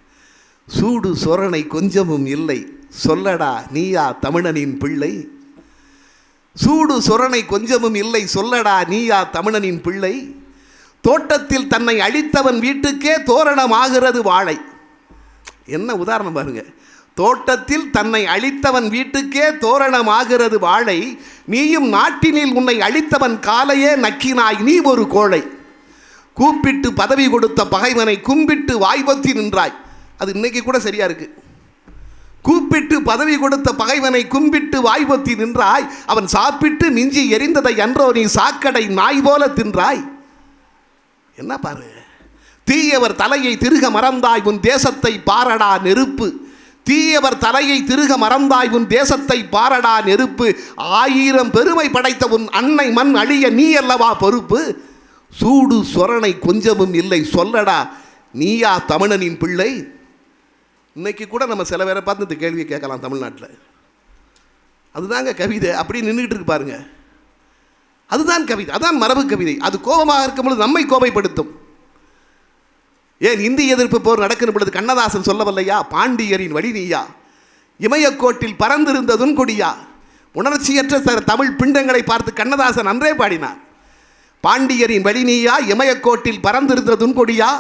Speaker 1: சூடு சொரணை கொஞ்சமும் இல்லை, சொல்லடா நீயா தமிழனின் பிள்ளை. சூடு சொரணை கொஞ்சமும் இல்லை, சொல்லடா நீயா தமிழனின் பிள்ளை. தோட்டத்தில் தன்னை அழித்தவன் வீட்டுக்கே தோரணமாகிறது வாழை. என்ன உதாரணம் பாருங்க. தோட்டத்தில் தன்னை அழித்தவன் வீட்டுக்கே தோரணமாகிறது வாழை. நீயும் நாட்டினில் உன்னை அழித்தவன் காலையே நக்கினாய் நீ ஒரு கோழை. கூப்பிட்டு பதவி கொடுத்த பகைவனை கும்பிட்டு வாய்பத்தி நின்றாய். அது இன்னைக்கு கூட சரியா இருக்கு. கூப்பிட்டு பதவி கொடுத்த பகைவனை கும்பிட்டு வாய்பத்தி நின்றாய். அவன் சாப்பிட்டு மிஞ்சி எரிந்ததை அன்றோ நீ சாக்கடை நாய் போல தின்றாய். என்ன பாரு. தீயவர் தலையை திருக மறந்தாய் உன் தேசத்தை பாரடா நெருப்பு. தீயவர் தலையை திருக மறந்தாய் உன் தேசத்தை பாரடா நெருப்பு. 1000 பெருமை படைத்த உன் அன்னை மண் அழிய நீ அல்லவா பொறுப்பு. சூடு சொரணை கொஞ்சமும் இல்லை, சொல்லடா நீயா தமிழனின் பிள்ளை. இன்னைக்கு கூட நம்ம சில பேரை பார்த்து இந்த கேள்வியை கேட்கலாம் தமிழ்நாட்டில். அதுதாங்க கவிதை. அப்படி நின்றுட்டு இருக்கு பாருங்க. அதுதான் கவிதை, அதான் மரபு கவிதை. அது கோபமாக இருக்கும் பொழுது நம்மை கோபப்படுத்தும். ஏன் இந்தி எதிர்ப்பு போர் நடக்கும் பொழுது கண்ணதாசன் சொல்லவில்லையா, பாண்டியரின் வழி நீயா, இமயக்கோட்டில் பறந்திருந்ததுன் கொடியா. உணர்ச்சியற்ற தமிழ் பிண்டங்களை பார்த்து கண்ணதாசன் அன்றே பாடினார். பாண்டியரின் வழி நீயா, இமயக்கோட்டில் பறந்திருந்ததுன் கொடியா,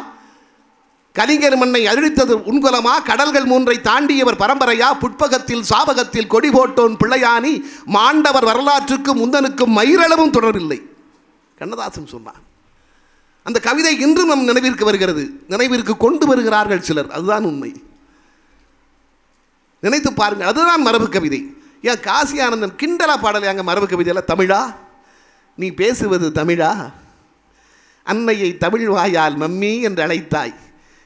Speaker 1: கலிங்கர் மண்ணை அழித்தது உன்குலமா, கடல்கள் 3 தாண்டியவர் பரம்பரையா, புட்பகத்தில் சாபகத்தில் கொடி போட்டோன் பிள்ளையானி, மாண்டவர் வரலாற்றுக்கும் முந்தனுக்கும் மயிரளவும் தொடரில்லை. கண்ணதாசன் சொன்னார். அந்த கவிதை இன்றும் நம் நினைவிற்கு வருகிறது, நினைவிற்கு கொண்டு வருகிறார்கள் சிலர். அதுதான் உண்மை. நினைத்து பாருங்கள், அதுதான் மரபு கவிதை. ஏன் காசி ஆனந்தன் கிண்டலா பாடலை அங்கே மரபு கவிதையில் தமிழா, நீ பேசுவது தமிழா, அன்னையை தமிழ் வாயால் மம்மி என்று அழைத்தாய்,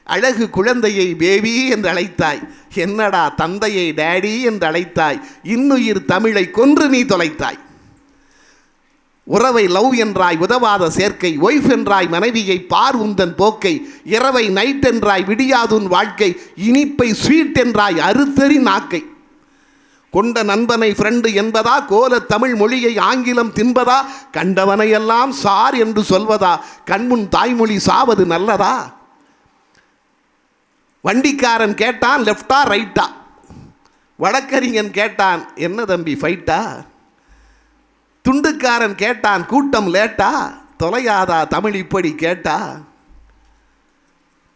Speaker 1: அழகு குழந்தையை பேபி என்று அழைத்தாய், என்னடா தந்தையை டேடி என்று அழைத்தாய், இன்னுயிர் தமிழை கொன்று நீ தொலைத்தாய். உறவை லவ் என்றாய் உதவாத சேர்க்கை, ஒய்ஃப் என்றாய் மனைவியை பார் உந்தன் போக்கை, இரவை நைட் என்றாய் விடியாதுன் வாழ்க்கை, இனிப்பை ஸ்வீட் என்றாய் அறுத்தறி நாக்கை. கொண்ட நண்பனை ஃப்ரெண்டு என்பதா, கோல தமிழ் மொழியை ஆங்கிலம் தின்பதா, கண்டவனையெல்லாம் சார் என்று சொல்வதா, கண்முன் தாய்மொழி சாவது நல்லதா. வண்டிக்காரன் கேட்டான் லெஃப்டா ரைட்டா, வழக்கறிஞன் கேட்டான் என்ன தம்பி ஃபைட்டா, துண்டுக்காரன் கேட்டான் கூட்டம் லேட்டா, தொலையாதா தமிழ் இப்படி கேட்டா.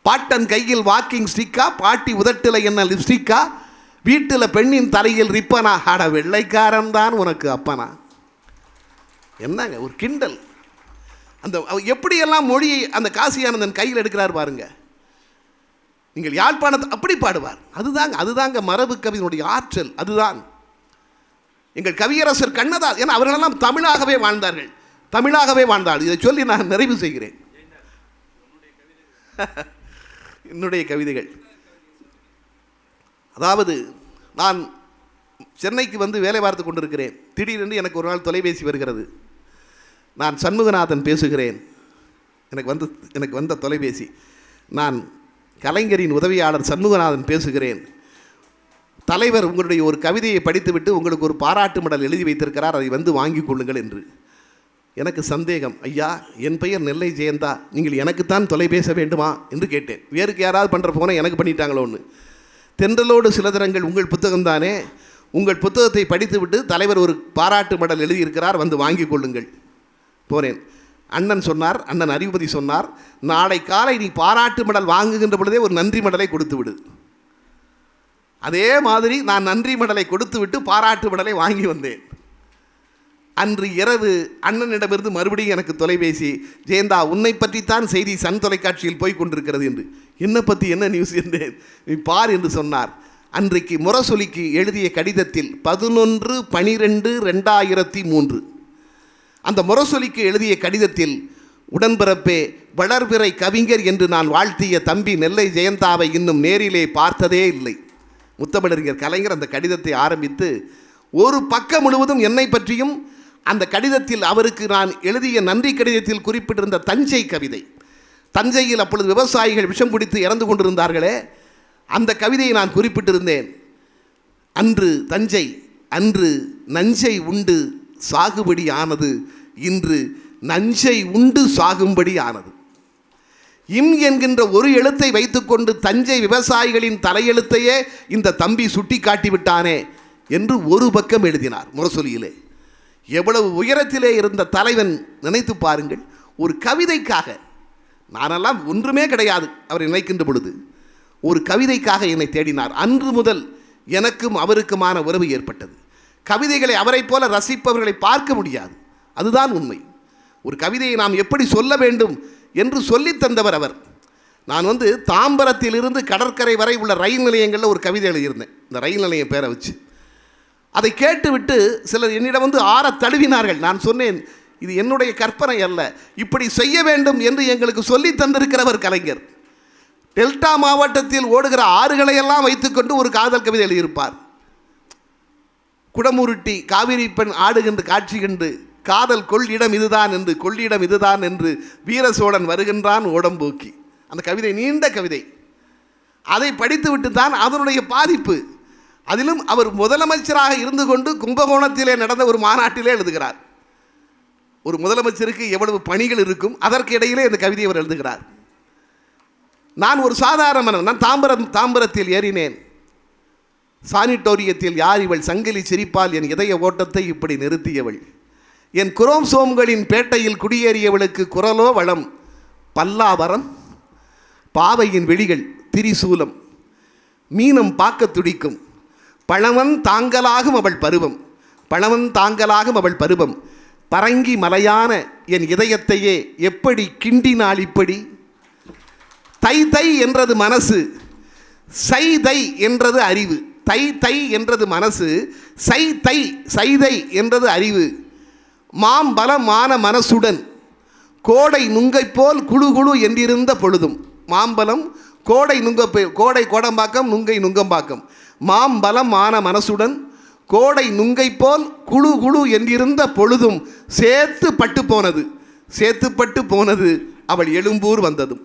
Speaker 1: பாட்டன் கையில் வாக்கிங் ஸ்டிக்கா, பாட்டி உதட்டில் என்ன லிப்ஸ்டிக்கா, வீட்டில் பெண்ணின் தலையில் ரிப்பனா, ஆட வெள்ளைக்காரன் தான் உனக்கு அப்பனா. என்னங்க ஒரு கிண்டல். அந்த எப்படியெல்லாம் மொழியை அந்த காசி ஆனந்தன் கையில் எடுக்கிறார் பாருங்க. நீங்கள் யாழ்ப்பாணத்தை அப்படி பாடுவார். அதுதாங்க மரபு கவியினுடைய ஆற்றல். அதுதான் எங்கள் கவியரசர் கண்ணதாசன். ஏன்னா அவர்களெல்லாம் தமிழாகவே வாழ்ந்தார்கள், தமிழாகவே வாழ்ந்தார்கள். இதை சொல்லி நான் நிறைவு செய்கிறேன். என்னுடைய கவிதைகள் அதாவது நான் சென்னைக்கு வந்து வேலை பார்த்து கொண்டிருக்கிறேன். திடீரென்று எனக்கு ஒரு நாள் தொலைபேசி வருகிறது. நான் சண்முகநாதன் பேசுகிறேன். எனக்கு வந்த தொலைபேசி, நான் கலைஞரின் உதவியாளர் சண்முகநாதன் பேசுகிறேன். தலைவர் உங்களுடைய ஒரு கவிதையை படித்துவிட்டு உங்களுக்கு ஒரு பாராட்டு மடல் எழுதி வைத்திருக்கிறார், அதை வந்து வாங்கி கொள்ளுங்கள் என்று. எனக்கு சந்தேகம், ஐயா என் பெயர் நெல்லை ஜெயந்தா, நீங்கள் எனக்குத்தான் தொலைபேச வேண்டுமா என்று கேட்டேன். வேறுக்கு யாராவது பண்ணுற போனால் எனக்கு பண்ணிட்டாங்களோ ஒன்று. தென்றலோடு சிலதரங்கள் உங்கள் புத்தகம்தானே, உங்கள் புத்தகத்தை படித்துவிட்டு தலைவர் ஒரு பாராட்டு மடல் எழுதியிருக்கிறார், வந்து வாங்கி கொள்ளுங்கள். போனேன். அண்ணன் சொன்னார், அண்ணன் அறிவுபதி சொன்னார், நாளை காலை நீ பாராட்டு மடல் வாங்குகின்ற பொழுதே ஒரு நன்றி மடலை கொடுத்து விடு. அதே மாதிரி நான் நன்றி மடலை கொடுத்து விட்டு பாராட்டு மடலை வாங்கி வந்தேன். அன்று இரவு அண்ணனிடமிருந்து மறுபடியும் எனக்கு தொலைபேசி, ஜெயந்தா உன்னை பற்றித்தான் செய்தி சன் தொலைக்காட்சியில் போய் கொண்டிருக்கிறது என்று. என்னை பற்றி என்ன நியூஸ் என்றேன். நீ பார் என்று சொன்னார். அன்றைக்கு முரசொலிக்கு எழுதிய கடிதத்தில் 11/12/2003 அந்த முரசொலிக்கு எழுதிய கடிதத்தில், உடன்பிறப்பே வளர்பிறை கவிஞர் என்று நான் வாழ்த்திய தம்பி நெல்லை ஜெயந்தாவை இன்னும் நேரிலே பார்த்ததே இல்லை. முத்தமிழறிஞர் கலைஞர் அந்த கடிதத்தை ஆரம்பித்து ஒரு பக்கம் முழுவதும் என்னை பற்றியும், அந்த கடிதத்தில் அவருக்கு நான் எழுதிய நன்றி கடிதத்தில் குறிப்பிட்டிருந்த தஞ்சை கவிதை, தஞ்சையில் அப்பொழுது விவசாயிகள் விஷம் குடித்து இறந்து கொண்டிருந்தார்களே, அந்த கவிதையை நான் குறிப்பிட்டிருந்தேன். அன்று தஞ்சை, அன்று நஞ்சை உண்டு சாகுபடி ஆனது, இன்று நஞ்சை உண்டு சாகும்படி ஆனது. இம் என்கின்ற ஒரு எழுத்தை வைத்துக்கொண்டு தஞ்சை விவசாயிகளின் தலையெழுத்தையே இந்த தம்பி சுட்டி காட்டிவிட்டானே என்று ஒரு பக்கம் எழுதினார் முரசொலியிலே. எவ்வளவு உயரத்திலே இருந்த தலைவன் நினைத்து பாருங்கள். ஒரு கவிதைக்காக, நானெல்லாம் ஒன்றுமே கிடையாது அவர் நினைக்கின்ற பொழுது, ஒரு கவிதைக்காக என்னை தேடினார். அன்று முதல் எனக்கும் அவருக்குமான உறவு ஏற்பட்டது. கவிதைகளை அவரை போல ரசிப்பவர்களை பார்க்க முடியாது, அதுதான் உண்மை. ஒரு கவிதையை நாம் எப்படி சொல்ல வேண்டும் என்று சொல்லித் தந்தவர் அவர். நான் வந்து தாம்பரத்திலிருந்து கடற்கரை வரை உள்ள ரயில் நிலையங்களில் ஒரு கவிதை எழுதியிருந்தேன், இந்த ரயில் நிலையம் பேரை வச்சு. அதை கேட்டுவிட்டு சிலர் என்னிடம் வந்து ஆற தழுவினார்கள். நான் சொன்னேன், இது என்னுடைய கற்பனை அல்ல, இப்படி செய்ய வேண்டும் என்று எங்களுக்கு சொல்லி தந்திருக்கிறவர் கலைஞர். டெல்டா மாவட்டத்தில் ஓடுகிற ஆறுகளையெல்லாம் வைத்துக்கொண்டு ஒரு காதல் கவிதை எழுதியிருப்பார். குடமுருட்டி காவிரி பெண் ஆடுகின்ற காட்சி கண்டு காதல் கொள்ளிடம் இதுதான் என்று, கொள்ளிடம் இதுதான் என்று வீர சோழன் வருகின்றான் ஓடம்போக்கி. அந்த கவிதை நீண்ட கவிதை. அதை படித்துவிட்டு தான் அதனுடைய பாதிப்பு. அதிலும் அவர் முதலமைச்சராக இருந்து கொண்டு கும்பகோணத்திலே நடந்த ஒரு மாநாட்டிலே எழுதுகிறார். ஒரு முதலமைச்சருக்கு எவ்வளவு பணிகள் இருக்கும், அதற்கு இடையிலே இந்த கவிதையை அவர் எழுதுகிறார். நான் ஒரு சாதாரண மனிதன். நான் தாம்பரத்தில் ஏறினேன். சானிட்டோரியத்தில் யார் இவள், சங்கிலி சிரிப்பால் என் இதய ஓட்டத்தை இப்படி நிறுத்தியவள், என் குரோம்சோம்களின் பேட்டையில் குடியேறியவளுக்கு குரலோ வளம், பல்லாவரம் பாவையின் விழிகள் திரிசூலம், மீனம் பார்க்க துடிக்கும், பழவன் தாங்கலாகும் அவள் பருவம், பழவன் தாங்கலாகும் அவள் பருவம், பரங்கி மலையான என் இதயத்தையே எப்படி கிண்டினாள் இப்படி. தை தை என்றது மனசு, சை தை என்றது அறிவு. தை தை என்றது மனசு, சைதை என்றது அறிவு. மாம்பலமான மனசுடன் கோடை நுங்கை போல் குழு குழு என்றிருந்த பொழுதும், மாம்பலம் கோடை கோடை கோடம்பாக்கம், நுங்கை நுங்கம்பாக்கம். மாம்பலமான மனசுடன் கோடை நுங்கை போல் குழு குழு என்றிருந்த பொழுதும் சேர்த்து பட்டு போனது அவள் எழும்பூர் வந்ததும்.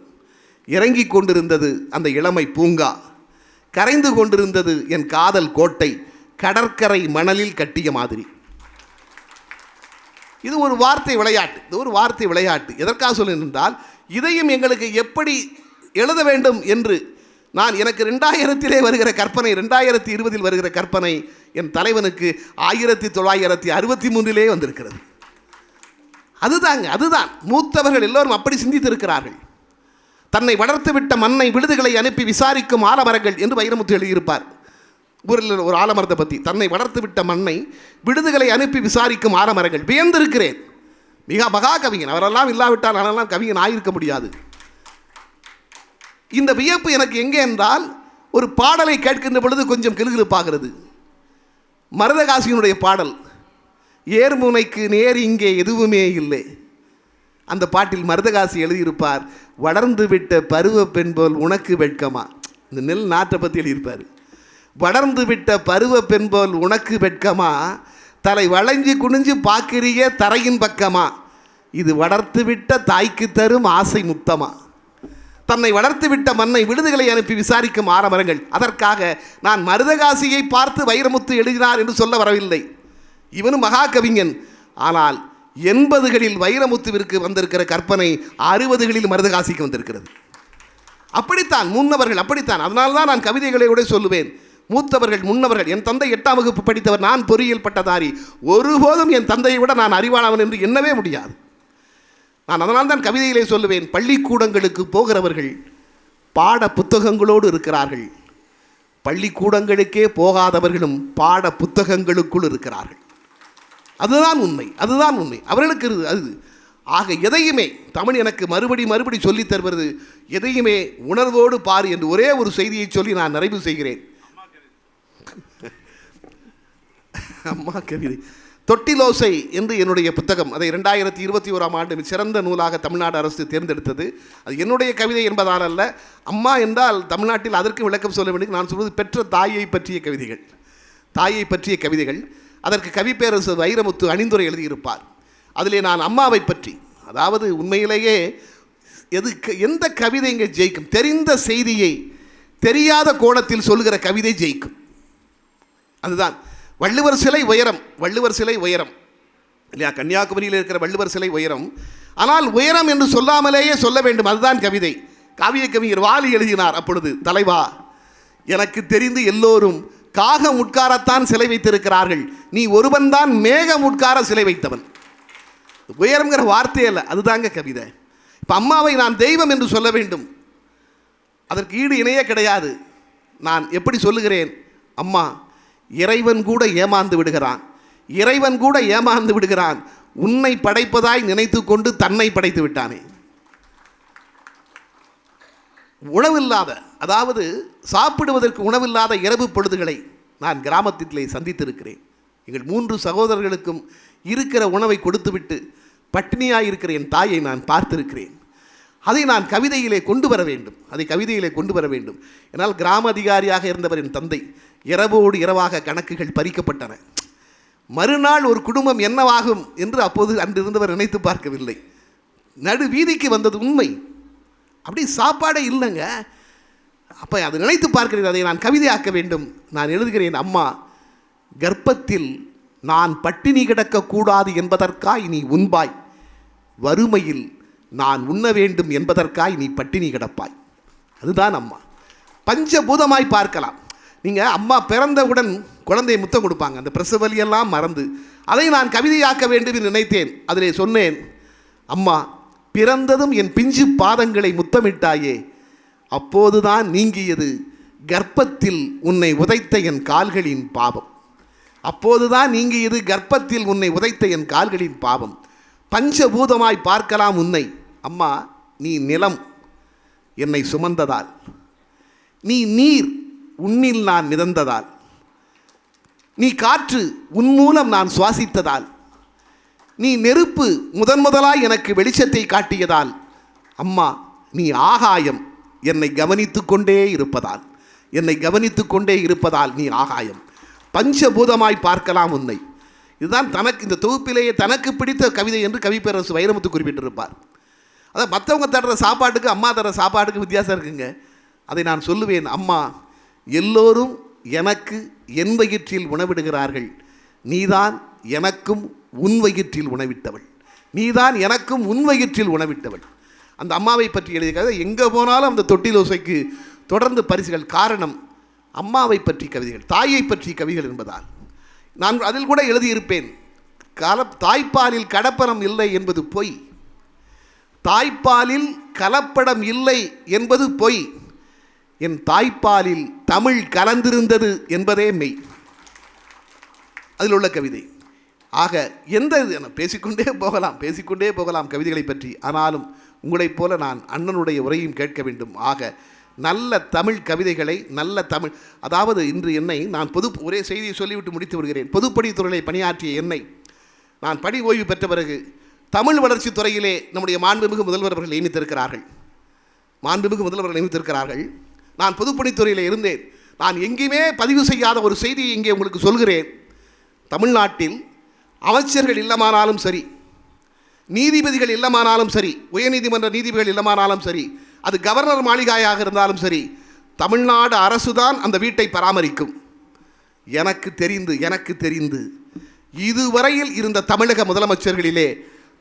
Speaker 1: இறங்கி கொண்டிருந்தது அந்த இளமை பூங்கா, கரைந்து கொண்டிருந்தது என் காதல் கோட்டை, கடற்கரை மணலில் கட்டிய மாதிரி. இது ஒரு வார்த்தை விளையாட்டு. எதற்காக சொல்லுகின்றால், இதையும் எங்களுக்கு எப்படி எழுத வேண்டும் என்று நான், எனக்கு 2000 வருகிற கற்பனை, 2020 வருகிற கற்பனை என் தலைவனுக்கு 1963 வந்திருக்கிறது. அதுதான் மூத்தவர்கள் எல்லோரும் அப்படி சிந்தித்திருக்கிறார்கள். தன்னை வளர்த்துவிட்ட மண்ணை விடுதுகளை அனுப்பி விசாரிக்கும் ஆலமரங்கள் என்று வைரமுத்து எழுதியிருப்பார். ஊரில் ஒரு ஆலமரத்தை பற்றி, தன்னை வளர்த்துவிட்ட மண்ணை விடுதுகளை அனுப்பி விசாரிக்கும் ஆலமரங்கள். வியந்திருக்கிறேன். மகா கவிஞன் அவரெல்லாம் இல்லாவிட்டால் நானெல்லாம் கவிஞன் ஆயிருக்க முடியாது. இந்த வியப்பு எனக்கு எங்கே என்றால், ஒரு பாடலை கேட்கின்ற பொழுது கொஞ்சம் கிளுகிளுப்பாகிறது. மருதகாசியினுடைய பாடல், ஏர்முனைக்கு நேர் இங்கே எதுவுமே இல்லை. அந்த பாட்டில் மருதகாசி எழுதியிருப்பார், வளர்ந்து விட்ட பருவ பெண் போல் உனக்கு வெட்கமா. இந்த நெல் நாட்டை பற்றி எழுதியிருப்பார். வளர்ந்து விட்ட பருவ பெண் போல் உனக்கு வெட்கமா, தலை வளைஞ்சு குனிஞ்சு பார்க்கிறிய தரையின் பக்கமா, இது வளர்த்து விட்ட தாய்க்கு தரும் ஆசை முத்தமா. தன்னை வளர்த்து விட்ட மண்ணை விடுதிகளை அனுப்பி விசாரிக்கும் ஆரம்பரங்கள். அதற்காக நான் மருதகாசியை பார்த்து வைரமுத்து எழுதினார் என்று சொல்ல வரவில்லை. இவனும் மகா கவிஞன். ஆனால் 80களில் வைரமுத்துவிற்கு வந்திருக்கிற கற்பனை 60களில் மருதகாசிக்கு வந்திருக்கிறது. அப்படித்தான் முன்னவர்கள், அப்படித்தான். அதனால்தான் நான் கவிதைகளை கூட சொல்லுவேன், மூத்தவர்கள் முன்னவர்கள். என் தந்தை 8ஆம் வகுப்பு படித்தவர், நான் பொறியியல் பட்டதாரி. ஒருபோதும் என் தந்தையை விட நான் அறிவானவன் என்று எண்ணவே முடியாது. நான் அதனால் தான் கவிதையிலே சொல்லுவேன், பள்ளிக்கூடங்களுக்கு போகிறவர்கள் பாட புத்தகங்களோடு இருக்கிறார்கள், பள்ளிக்கூடங்களுக்கே போகாதவர்களும் பாட புத்தகங்களுக்குள் இருக்கிறார்கள். அதுதான் உண்மை, அதுதான் உண்மை. அவர்களுக்கு அது ஆக எதையுமே தமிழ் எனக்கு மறுபடி சொல்லித் தருவது, எதையுமே உணர்வோடு பாரு என்று ஒரே ஒரு செய்தியை சொல்லி நான் நிறைவு செய்கிறேன். அம்மா கவிதை தொட்டிலோசை என்று என்னுடைய புத்தகம், அதை 2021ஆம் ஆண்டு சிறந்த நூலாக தமிழ்நாடு அரசு தேர்ந்தெடுத்தது. அது என்னுடைய கவிதை என்பதால் அல்ல, அம்மா என்றால் தமிழ்நாட்டில் அதற்கு விளக்கம் சொல்ல வேண்டும். நான் சொல்வது பெற்ற தாயை பற்றிய கவிதைகள், தாயை பற்றிய கவிதைகள். அதற்கு கவிப்பேரரசு வைரமுத்து அணிந்துரை எழுதியிருப்பார். அதிலே நான் அம்மாவை பற்றி, அதாவது உண்மையிலேயே எந்த கவிதை இங்கே ஜெயிக்கும், தெரிந்த செய்தியை தெரியாத கோணத்தில் சொல்லுகிற கவிதை ஜெயிக்கும். அதுதான் வள்ளுவர் சிலை உயரம், வள்ளுவர் சிலை உயரம் இல்லையா, கன்னியாகுமரியில் இருக்கிற வள்ளுவர் சிலை உயரம். ஆனால் உயரம் என்று சொல்லாமலேயே சொல்ல வேண்டும், அதுதான் கவிதை. காவிய கவிஞர் வாலி எழுதினார் அப்பொழுது, தலைவா எனக்கு தெரிந்து எல்லோரும் காகம் உட்காரத்தான் சிலை வைத்திருக்கிறார்கள், நீ ஒருவன் தான் மேகம் உட்கார சிலை வைத்தவன். உயரம்ங்கிற வார்த்தையே இல்லை, அதுதாங்க கவிதை. இப்போ அம்மாவை நான் தெய்வம் என்று சொல்ல வேண்டும், அதற்கு ஈடு இணையே கிடையாது. நான் எப்படி சொல்லுகிறேன், அம்மா இறைவன் கூட ஏமாந்து விடுகிறான், இறைவன் கூட ஏமாந்து விடுகிறான், உன்னை படைப்பதாய் நினைத்து கொண்டு தன்னை படைத்து விட்டானே. உணவில்லாத, அதாவது சாப்பிடுவதற்கு உணவில்லாத இரவு பொழுதுகளை நான் கிராமத்திலே சந்தித்திருக்கிறேன். எங்கள் 3 சகோதரர்களுக்கும் இருக்கிற உணவை கொடுத்துவிட்டு பட்டினியாக இருக்கிற என் தாயை நான் பார்த்திருக்கிறேன். அதை நான் கவிதையிலே கொண்டு வர வேண்டும், அதை கவிதையிலே கொண்டு வர வேண்டும். என்னால் கிராம அதிகாரியாக இருந்தவர் என் தந்தை. இரவோடு இரவாக கணக்குகள் பறிக்கப்பட்டன. மறுநாள் ஒரு குடும்பம் என்னவாகும் என்று அப்போது அன்றிருந்தவர் நினைத்து பார்க்கவில்லை. நடு வீதிக்கு வந்தது உண்மை. அப்படி சாப்பாடே இல்லைங்க. அப்போ அதை நினைத்து பார்க்கிறேன், அதை நான் கவிதையாக்க வேண்டும். நான் எழுதுகிறேன், அம்மா கர்ப்பத்தில் நான் பட்டினி கிடக்கக்கூடாது என்பதற்காய் நீ உண்பாய், வறுமையில் நான் உண்ண வேண்டும் என்பதற்காய் நீ பட்டினி கிடப்பாய். அதுதான் அம்மா. பஞ்சபூதமாய் பார்க்கலாம். நீங்கள் அம்மா பிறந்தவுடன் குழந்தையை முத்தம் கொடுப்பாங்க, அந்த பிரசவலியெல்லாம் மறந்து அதை நான் கவிதையாக்க வேண்டும் என்று நினைத்தேன். அதிலே சொன்னேன், அம்மா பிறந்ததும் என் பிஞ்சு பாதங்களை முத்தமிட்டாயே, அப்போதுதான் நீங்கியது கர்ப்பத்தில் உன்னை உதைத்த என் கால்களின் பாவம். அப்போதுதான் நீங்கியது கர்ப்பத்தில் உன்னை உதைத்த என் கால்களின் பாவம். பஞ்சபூதமாய் பார்க்கலாம் உன்னை. அம்மா நீ நிலம் என்னை சுமந்ததால், நீ நீர் உன்னில் நான் மிதந்ததால், நீ காற்று உன் மூலம் நான் சுவாசித்ததால், நீ நெருப்பு முதலாய் எனக்கு வெளிச்சத்தை காட்டியதால், அம்மா நீ ஆகாயம் என்னை கவனித்து கொண்டே இருப்பதால், என்னை கவனித்து கொண்டே இருப்பதால் நீ ஆகாயம். பஞ்சபூதமாய் பார்க்கலாம் உன்னை. இதுதான் தனக்கு இந்த தொகுப்பிலேயே தனக்கு பிடித்த கவிதை என்று கவிப்பேரரசு வைரமுத்து குறிப்பிட்டிருப்பார். அதான் மற்றவங்க தர்ற சாப்பாட்டுக்கு அம்மா தர்ற சாப்பாட்டுக்கு வித்தியாசம் இருக்குங்க. அதை நான் சொல்லுவேன், அம்மா எல்லோரும் எனக்கு என் வயிற்றில் உணவிடுகிறார்கள், நீதான் எனக்கும் உன் வயிற்றில் உணவிட்டவள், நீதான் எனக்கும் உன் வயிற்றில் உணவிட்டவள். அந்த அம்மாவை பற்றி எழுதிய எங்கே போனாலும் அந்த தொட்டிலோசைக்கு தொடர்ந்து பரிசுகள். காரணம் அம்மாவை பற்றி கவிதைகள், தாயை பற்றி கவிதைகள் என்பதால். நான் அதில் கூட எழுதியிருப்பேன், தாய்ப்பாலில் கடப்படம் இல்லை என்பது பொய், தாய்ப்பாலில் கலப்படம் இல்லை என்பது பொய், என் தாய்ப்பாலில் தமிழ் கலந்திருந்தது என்பதே மெய். அதில் உள்ள கவிதை. ஆக எந்த பேசிக்கொண்டே போகலாம் கவிதைகளை பற்றி. ஆனாலும் உங்களைப் போல நான் அண்ணனுடைய உரையும் கேட்க வேண்டும். ஆக நல்ல தமிழ் கவிதைகளை, நல்ல தமிழ், அதாவது இன்று என்னை நான் ஒரே செய்தியை சொல்லிவிட்டு முடித்து விடுகிறேன். பொதுப்பணித்துறையை பணியாற்றிய என்னை நான் பணி ஓய்வு பெற்ற பிறகு தமிழ் வளர்ச்சி துறையிலே நம்முடைய மாண்புமிகு முதல்வர் அவர்கள் நியமித்திருக்கிறார்கள். நான் பொதுப்பணித்துறையில் இருந்தேன். நான் எங்கேயுமே பதிவு செய்யாத ஒரு செய்தியை இங்கே உங்களுக்கு சொல்கிறேன். தமிழ்நாட்டில் அமைச்சர்கள் இல்லமானாலும் சரி, நீதிபதிகள் இல்லமானாலும் சரி, உயர்நீதிமன்ற நீதிபதிகள் இல்லமானாலும் சரி, அது கவர்னர் மாளிகையாக இருந்தாலும் சரி, தமிழ்நாடு அரசு தான் அந்த வீட்டை பராமரிக்கும். எனக்கு தெரிந்து இதுவரையில் இருந்த தமிழக முதலமைச்சர்களிலே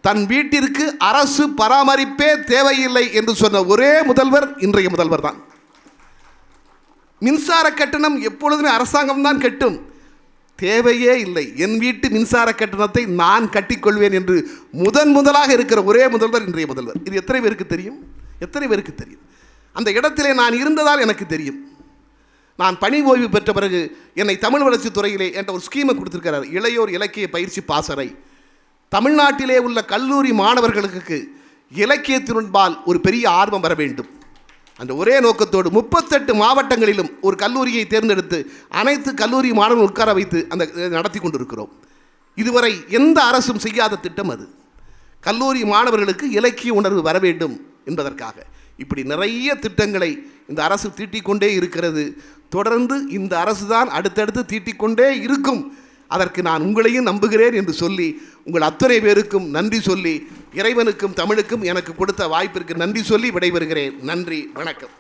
Speaker 1: தன் வீட்டிற்கு அரசு பராமரிப்பே தேவையில்லை என்று சொன்ன ஒரே முதல்வர் இன்றைய முதல்வர் தான். மின்சார கட்டணம் எப்பொழுதுமே அரசாங்கம் தான் கட்டும், தேவையே இல்லை, என் வீட்டு மின்சார கட்டணத்தை நான் கட்டிக்கொள்வேன் என்று முதலாக இருக்கிற ஒரே முதல்வர் இன்றைய முதல்வர். இது எத்தனை பேருக்கு தெரியும்? அந்த இடத்திலே நான் இருந்ததால் எனக்கு தெரியும். நான் பணி ஓய்வு பெற்ற பிறகு என்னை தமிழ் வளர்ச்சித் துறையிலே என்ற ஒரு ஸ்கீமை கொடுத்திருக்கிறார், இளையோர் இலக்கிய பயிற்சி பாசறை. தமிழ்நாட்டிலே உள்ள கல்லூரி மாணவர்களுக்கு இலக்கியத்தின்பால் ஒரு பெரிய ஆர்வம் வர வேண்டும். அந்த ஒரே நோக்கத்தோடு 38 மாவட்டங்களிலும் ஒரு கல்லூரியை தேர்ந்தெடுத்து அனைத்து கல்லூரி மாணவர்கள் உட்கார வைத்து அந்த நடத்தி கொண்டிருக்கிறோம். இதுவரை எந்த அரசும் செய்யாத திட்டம் அது. கல்லூரி மாணவர்களுக்கு இலக்கிய உணர்வு வர வேண்டும் என்பதற்காக இப்படி நிறைய திட்டங்களை இந்த அரசு தீட்டிக்கொண்டே இருக்கிறது. தொடர்ந்து இந்த அரசு தான் அடுத்தடுத்து தீட்டிக்கொண்டே இருக்கும். அதற்கு நான் உங்களையும் நம்புகிறேன் என்று சொல்லி உங்கள் அத்தனை பேருக்கும் நன்றி சொல்லி, இறைவனுக்கும் தமிழுக்கும் எனக்கு கொடுத்த வாய்ப்பிற்கு நன்றி சொல்லி விடைபெறுகிறேன். நன்றி, வணக்கம்.